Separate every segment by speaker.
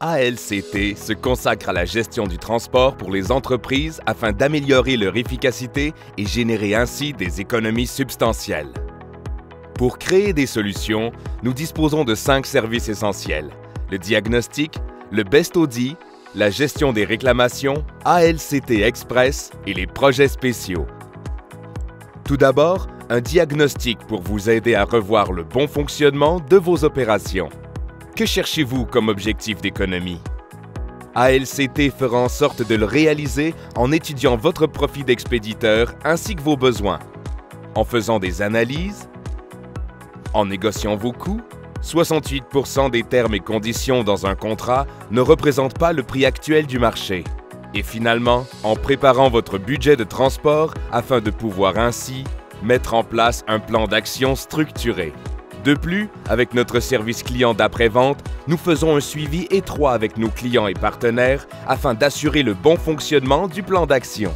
Speaker 1: ALCT se consacre à la gestion du transport pour les entreprises afin d'améliorer leur efficacité et générer ainsi des économies substantielles. Pour créer des solutions, nous disposons de 5 services essentiels: le diagnostic, le Best Audit, la gestion des réclamations, ALCT Express et les projets spéciaux. Tout d'abord, un diagnostic pour vous aider à revoir le bon fonctionnement de vos opérations. Que cherchez-vous comme objectif d'économie? ALCT fera en sorte de le réaliser en étudiant votre profil d'expéditeur ainsi que vos besoins, en faisant des analyses, en négociant vos coûts. 68% des termes et conditions dans un contrat ne représentent pas le prix actuel du marché. Et finalement, en préparant votre budget de transport afin de pouvoir ainsi mettre en place un plan d'action structuré. De plus, avec notre service client d'après-vente, nous faisons un suivi étroit avec nos clients et partenaires afin d'assurer le bon fonctionnement du plan d'action.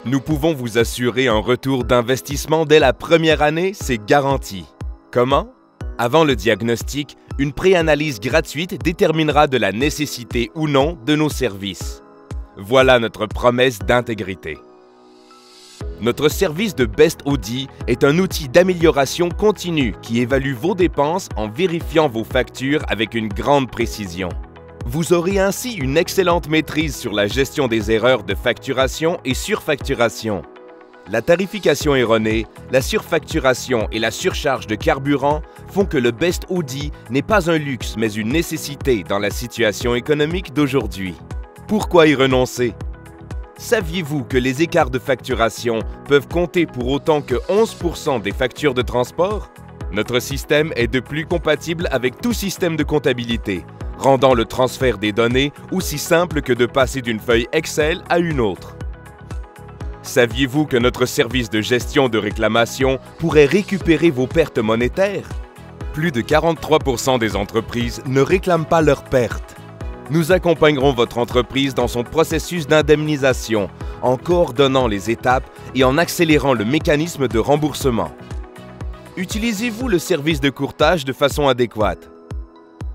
Speaker 1: Nous pouvons vous assurer un retour d'investissement dès la première année, c'est garanti. Comment? Avant le diagnostic, une préanalyse gratuite déterminera de la nécessité ou non de nos services. Voilà notre promesse d'intégrité. Notre service de Best Audit est un outil d'amélioration continue qui évalue vos dépenses en vérifiant vos factures avec une grande précision. Vous aurez ainsi une excellente maîtrise sur la gestion des erreurs de facturation et surfacturation. La tarification erronée, la surfacturation et la surcharge de carburant font que le Best Audit n'est pas un luxe mais une nécessité dans la situation économique d'aujourd'hui. Pourquoi y renoncer? Saviez-vous que les écarts de facturation peuvent compter pour autant que 11% des factures de transport? Notre système est de plus compatible avec tout système de comptabilité, rendant le transfert des données aussi simple que de passer d'une feuille Excel à une autre. Saviez-vous que notre service de gestion de réclamation pourrait récupérer vos pertes monétaires? Plus de 43% des entreprises ne réclament pas leurs pertes. Nous accompagnerons votre entreprise dans son processus d'indemnisation en coordonnant les étapes et en accélérant le mécanisme de remboursement. Utilisez-vous le service de courtage de façon adéquate?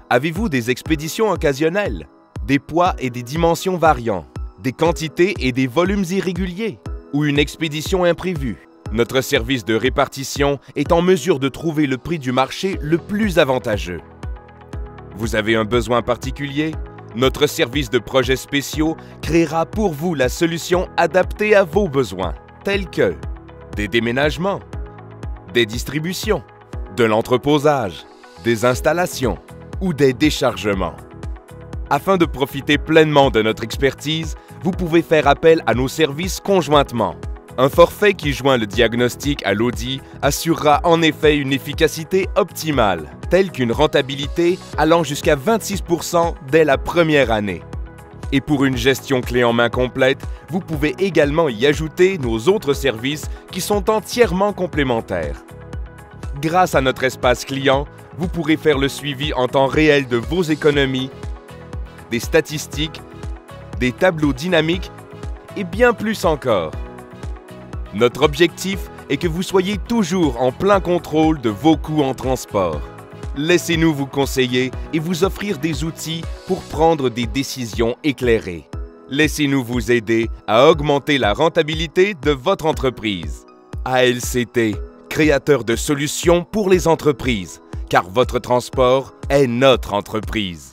Speaker 1: Avez-vous des expéditions occasionnelles, des poids et des dimensions variants, des quantités et des volumes irréguliers ou une expédition imprévue? Notre service de répartition est en mesure de trouver le prix du marché le plus avantageux. Vous avez un besoin particulier? Notre service de projets spéciaux créera pour vous la solution adaptée à vos besoins, tels que des déménagements, des distributions, de l'entreposage, des installations ou des déchargements. Afin de profiter pleinement de notre expertise, vous pouvez faire appel à nos services conjointement. Un forfait qui joint le diagnostic à l'audit assurera en effet une efficacité optimale, telle qu'une rentabilité allant jusqu'à 26% dès la première année. Et pour une gestion clé en main complète, vous pouvez également y ajouter nos autres services qui sont entièrement complémentaires. Grâce à notre espace client, vous pourrez faire le suivi en temps réel de vos économies, des statistiques, des tableaux dynamiques et bien plus encore. Notre objectif est que vous soyez toujours en plein contrôle de vos coûts en transport. Laissez-nous vous conseiller et vous offrir des outils pour prendre des décisions éclairées. Laissez-nous vous aider à augmenter la rentabilité de votre entreprise. ALCT, créateur de solutions pour les entreprises, car votre transport est notre entreprise.